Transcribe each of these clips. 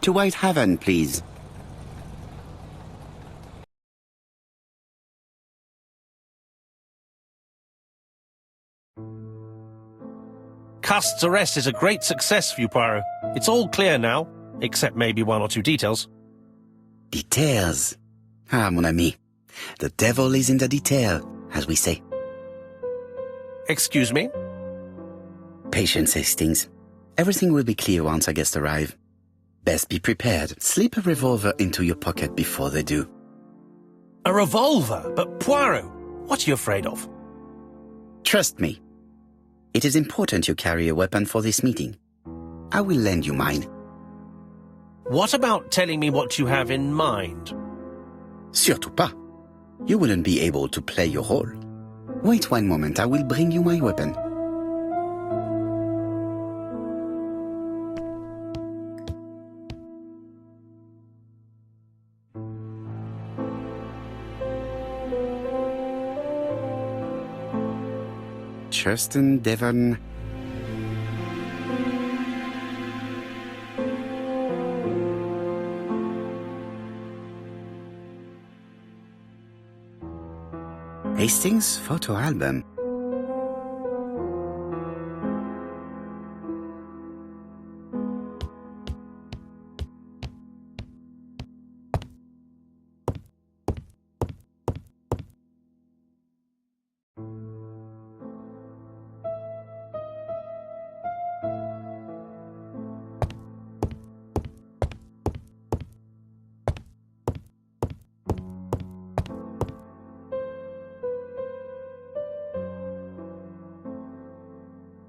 To Whitehaven, please. Cust's arrest is a great success for you, Poirot. It's all clear now, except maybe one or two details. Details. Ah, mon ami. The devil is in the detail, as we say. Excuse me? Patience, Hastings. Everything will be clear once our guests arrive. Best be prepared. Slip a revolver into your pocket before they do. A revolver? But Poirot, what are you afraid of? Trust me. It is important you carry a weapon for this meeting. I will lend you mine. What about telling me what you have in mind? Surtout pas. You wouldn't be able to play your role. Wait one moment, I will bring you my weapon. Churston, Devon. Hastings photo album.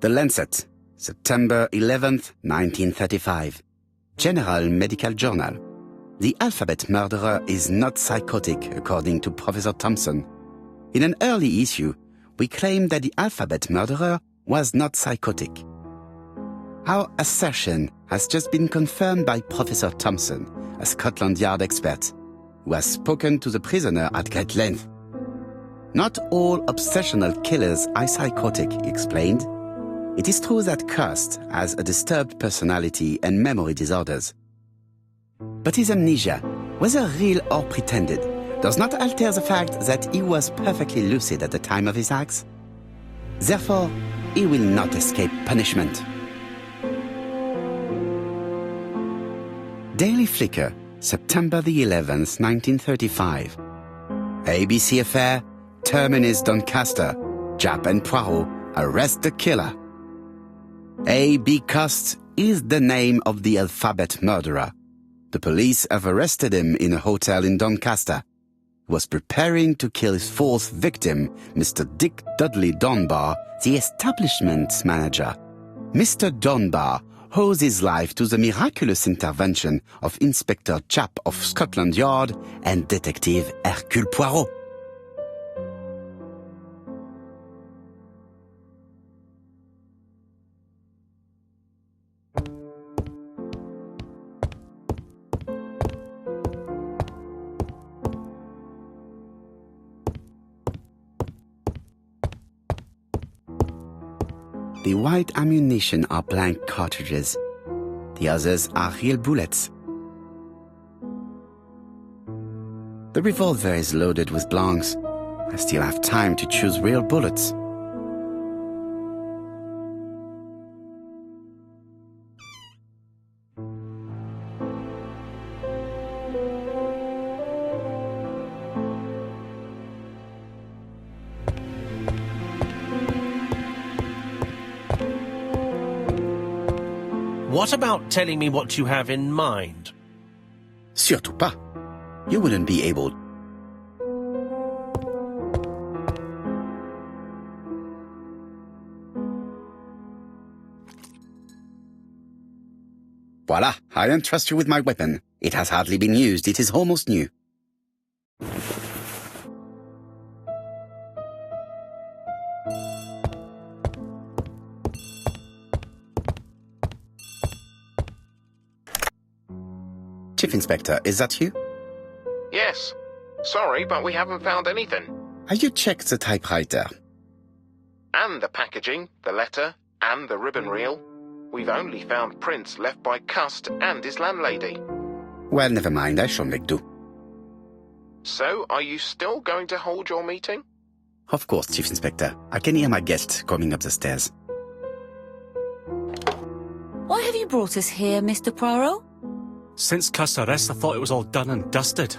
The Lancet, September 11th, 1935. General Medical Journal. The alphabet murderer is not psychotic, according to Professor Thompson. In an early issue, we claimed that the alphabet murderer was not psychotic. Our assertion has just been confirmed by Professor Thompson, a Scotland Yard expert, who has spoken to the prisoner at great length. Not all obsessional killers are psychotic, he explained. It is true that Cust has a disturbed personality and memory disorders. But his amnesia, whether real or pretended, does not alter the fact that he was perfectly lucid at the time of his acts. Therefore, he will not escape punishment. Daily Flicker, September the 11th, 1935. ABC affair, Terminus Doncaster, Japp and Poirot arrest the killer. A.B. Cust is the name of the alphabet murderer. The police have arrested him in a hotel in Doncaster. He was preparing to kill his fourth victim, Mr. Dick Dudley Dunbar, the establishment manager. Mr. Dunbar owes his life to the miraculous intervention of Inspector Japp of Scotland Yard and Detective Hercule Poirot. The white ammunition are blank cartridges. The others are real bullets. The revolver is loaded with blanks. I still have time to choose real bullets. What about telling me what you have in mind? Surtout pas. You wouldn't be able. Voila, I entrust you with my weapon. It has hardly been used, it is almost new. Chief Inspector, is that you? Yes. Sorry, but we haven't found anything. Have you checked the typewriter? And the packaging, the letter, and the ribbon reel. We've only found prints left by Cust and his landlady. Well, never mind, I shall make do. So, are you still going to hold your meeting? Of course, Chief Inspector. I can hear my guest coming up the stairs. Why have you brought us here, Mr. Poirot? Since Cust's arrest, I thought it was all done and dusted.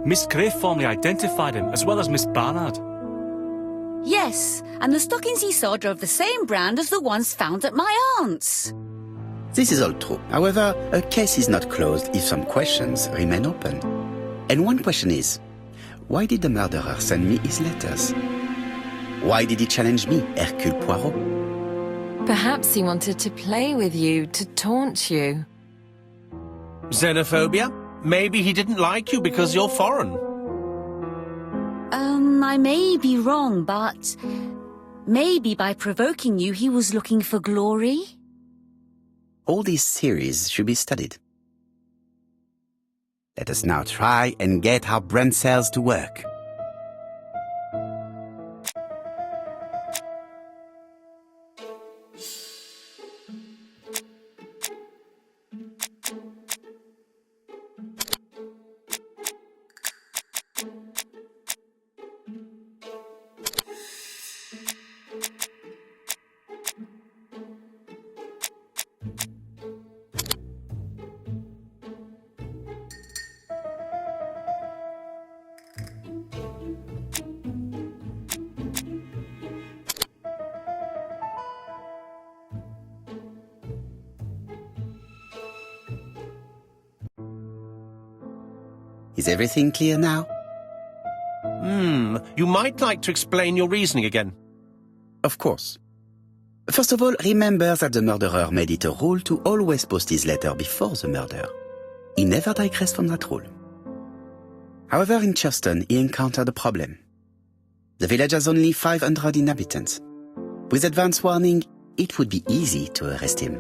Miss Gray formally identified him, as well as Miss Barnard. Yes, and the stockings he sold are of the same brand as the ones found at my aunt's. This is all true. However, a case is not closed if some questions remain open. And one question is, why did the murderer send me his letters? Why did he challenge me, Hercule Poirot? Perhaps he wanted to play with you, to taunt you. Xenophobia? Maybe he didn't like you because you're foreign. I may be wrong, but maybe by provoking you he was looking for glory? All these theories should be studied. Let us now try and get our brain cells to work. Is everything clear now? You might like to explain your reasoning again. Of course. First of all, remember that the murderer made it a rule to always post his letter before the murder. He never digressed from that rule. However, in Churston, he encountered a problem. The village has only 500 inhabitants. With advance warning, it would be easy to arrest him.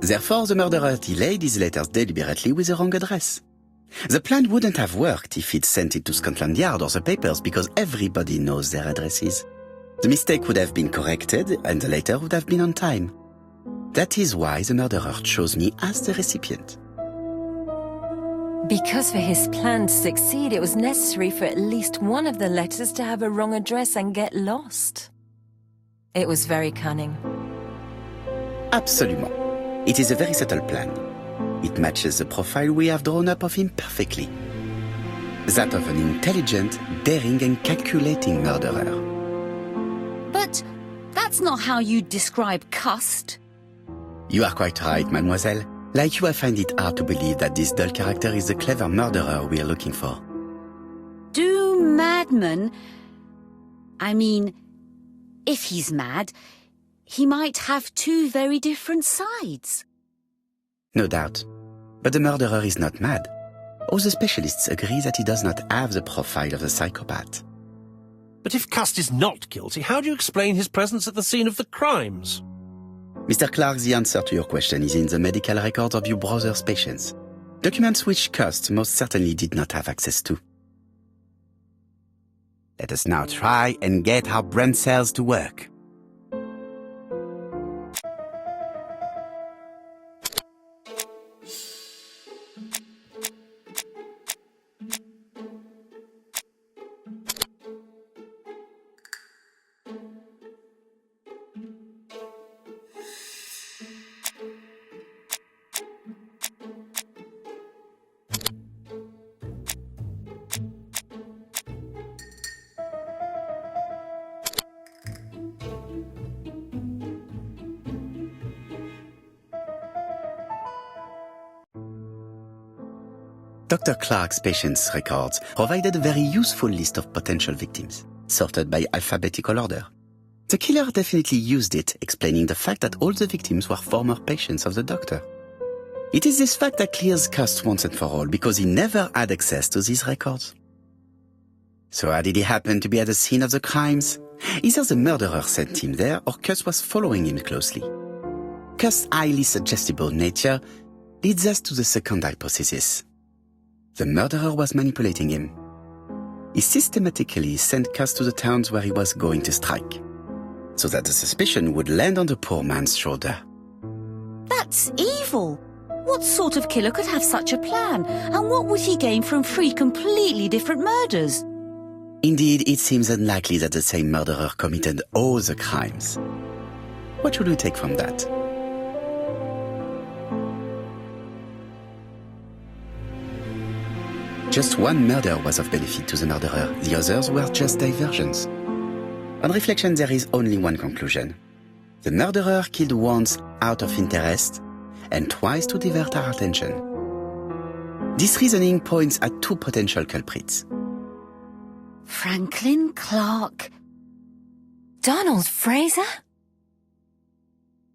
Therefore, the murderer delayed his letters deliberately with the wrong address. The plan wouldn't have worked if he'd sent it to Scotland Yard or the papers because everybody knows their addresses. The mistake would have been corrected and the letter would have been on time. That is why the murderer chose me as the recipient. Because for his plan to succeed, it was necessary for at least one of the letters to have a wrong address and get lost. It was very cunning. Absolument. It is a very subtle plan. It matches the profile we have drawn up of him perfectly. That of an intelligent, daring and calculating murderer. But that's not how you describe Cust. You are quite right, mademoiselle. Like you, I find it hard to believe that this dull character is the clever murderer we are looking for. Do madmen... I mean, if he's mad, he might have two very different sides. No doubt. But the murderer is not mad. All the specialists agree that he does not have the profile of the psychopath. But if Cust is not guilty, how do you explain his presence at the scene of the crimes? Mr. Clark, the answer to your question is in the medical records of your brother's patients. Documents which Cust most certainly did not have access to. Let us now try and get our brain cells to work. Dr. Clark's patients' records provided a very useful list of potential victims, sorted by alphabetical order. The killer definitely used it, explaining the fact that all the victims were former patients of the doctor. It is this fact that clears Cust once and for all, because he never had access to these records. So how did he happen to be at the scene of the crimes? Either the murderer sent him there, or Cust was following him closely. Cust's highly suggestible nature leads us to the second hypothesis. The murderer was manipulating him. He systematically sent Cust to the towns where he was going to strike, so that the suspicion would land on the poor man's shoulder. That's evil. What sort of killer could have such a plan? And what would he gain from 3 completely different murders? Indeed, it seems unlikely that the same murderer committed all the crimes. What should we take from that? Just one murder was of benefit to the murderer. The others were just diversions. On reflection, there is only one conclusion. The murderer killed once out of interest and twice to divert our attention. This reasoning points at 2 potential culprits. Franklin Clark. Donald Fraser?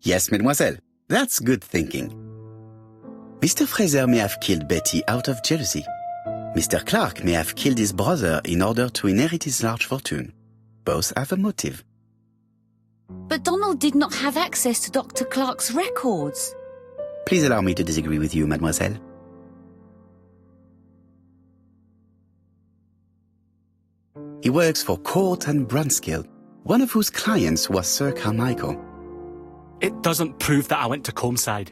Yes, mademoiselle, that's good thinking. Mr. Fraser may have killed Betty out of jealousy. Mr. Clark may have killed his brother in order to inherit his large fortune. Both have a motive. But Donald did not have access to Dr. Clark's records. Please allow me to disagree with you, mademoiselle. He works for Court and Brunskill, one of whose clients was Sir Carmichael. It doesn't prove that I went to Comeside.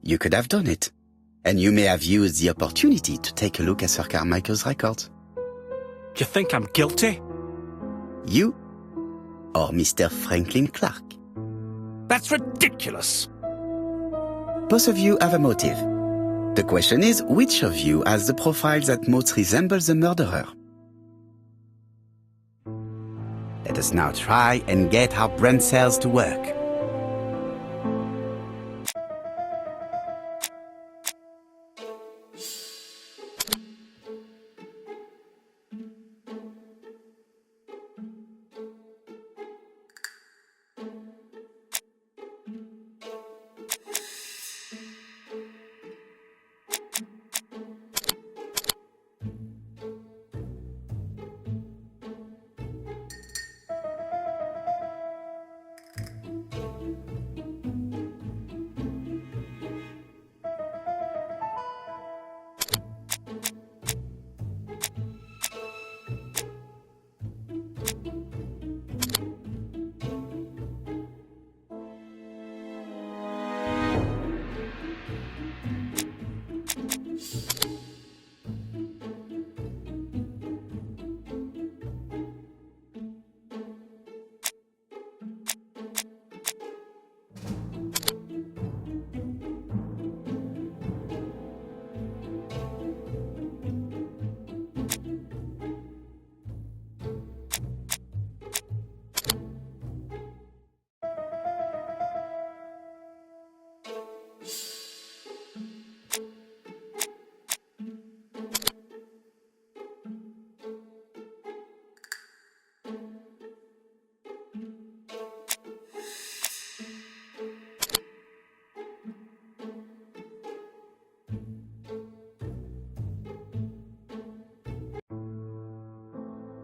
You could have done it, and you may have used the opportunity to take a look at Sir Carmichael's records. Do you think I'm guilty? You or Mr. Franklin Clark? That's ridiculous. Both of you have a motive. The question is, which of you has the profile that most resembles the murderer? Let us now try and get our brain cells to work.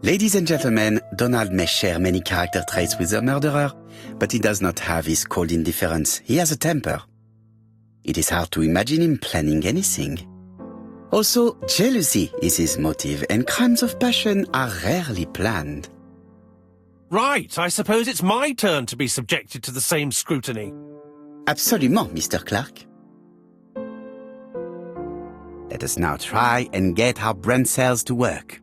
Ladies and gentlemen, Donald may share many character traits with the murderer, but he does not have his cold indifference. He has a temper. It is hard to imagine him planning anything. Also, jealousy is his motive, and crimes of passion are rarely planned. Right, I suppose it's my turn to be subjected to the same scrutiny. Absolument, Mr. Clark. Let us now try and get our brain cells to work.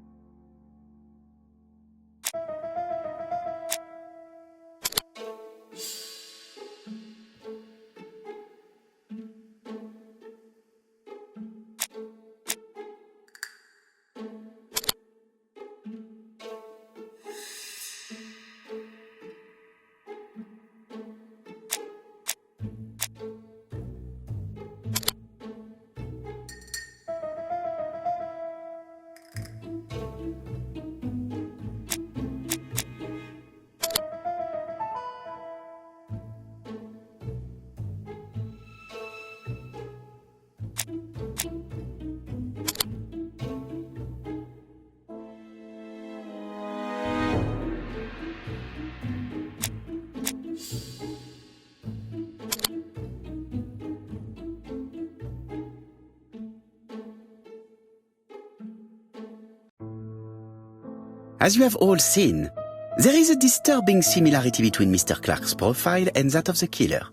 As you have all seen, there is a disturbing similarity between Mr. Clark's profile and that of the killer.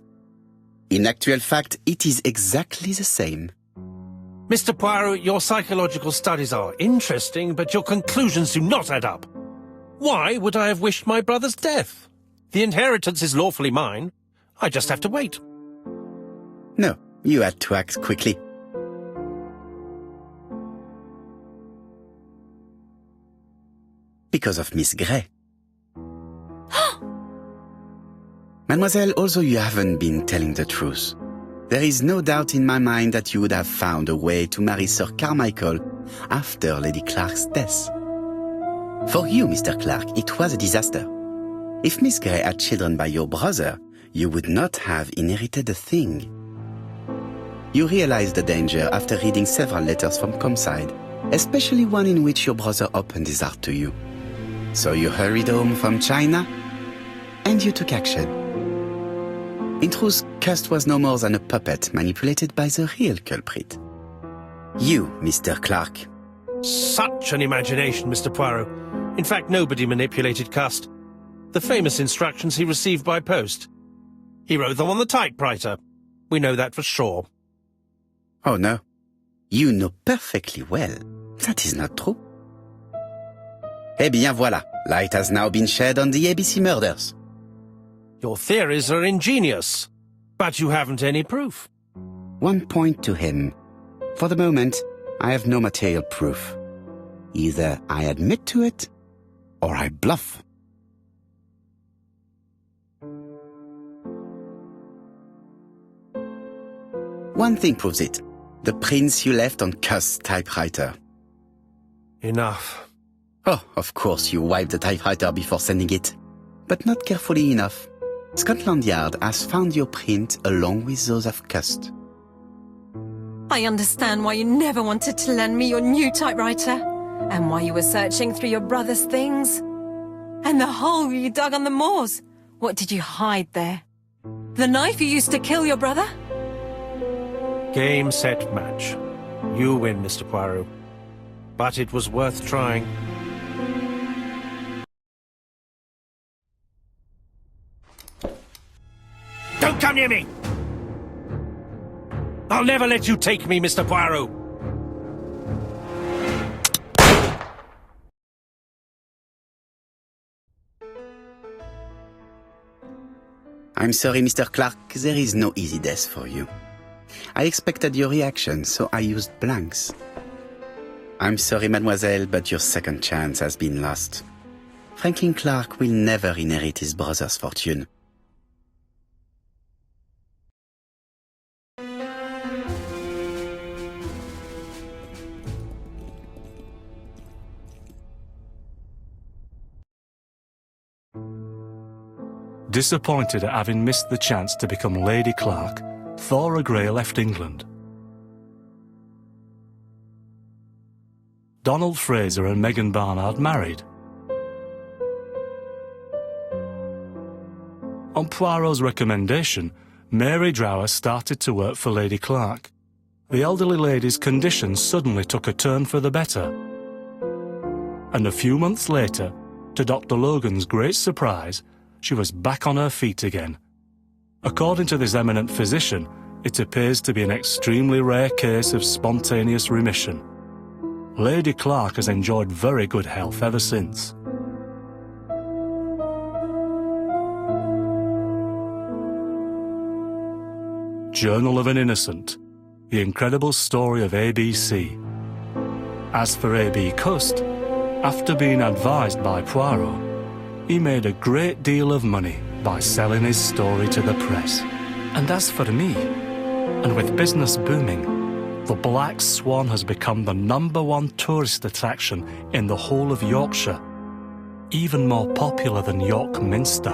In actual fact, it is exactly the same. Mr. Poirot, your psychological studies are interesting, but your conclusions do not add up. Why would I have wished my brother's death? The inheritance is lawfully mine. I just have to wait. No, you had to act quickly. Because of Miss Grey. Mademoiselle, although you haven't been telling the truth, there is no doubt in my mind that you would have found a way to marry Sir Carmichael after Lady Clark's death. For you, Mr. Clark, it was a disaster. If Miss Grey had children by your brother, you would not have inherited a thing. You realized the danger after reading several letters from Comside, especially one in which your brother opened his heart to you. So you hurried home from China, and you took action. In truth, Cust was no more than a puppet manipulated by the real culprit. You, Mr. Clark. Such an imagination, Mr. Poirot. In fact, nobody manipulated Cust. The famous instructions he received by post. He wrote them on the typewriter. We know that for sure. Oh no. You know perfectly well. That is not true. Eh bien voilà. Light has now been shed on the ABC murders. Your theories are ingenious, but you haven't any proof. One point to him. For the moment, I have no material proof. Either I admit to it, or I bluff. One thing proves it. The prints you left on Cust's typewriter. Enough. Oh, of course you wiped the typewriter before sending it. But not carefully enough. Scotland Yard has found your print along with those of Cust. I understand why you never wanted to lend me your new typewriter, and why you were searching through your brother's things. And the hole you dug on the moors. What did you hide there? The knife you used to kill your brother? Game, set, match. You win, Mr. Poirot. But it was worth trying. Don't come near me! I'll never let you take me, Mr. Poirot! I'm sorry, Mr. Clark, there is no easy death for you. I expected your reaction, so I used blanks. I'm sorry, mademoiselle, but your second chance has been lost. Franklin Clark will never inherit his brother's fortune. Disappointed at having missed the chance to become Lady Clark, Thora Grey left England. Donald Fraser and Megan Barnard married. On Poirot's recommendation, Mary Drower started to work for Lady Clark. The elderly lady's condition suddenly took a turn for the better. And a few months later, to Dr. Logan's great surprise, she was back on her feet again. According to this eminent physician, it appears to be an extremely rare case of spontaneous remission. Lady Clark has enjoyed very good health ever since. Journal of an Innocent, the incredible story of ABC. As for A.B. Cust, after being advised by Poirot, he made a great deal of money by selling his story to the press. And as for me, and with business booming, the Black Swan has become the #1 tourist attraction in the whole of Yorkshire, even more popular than York Minster.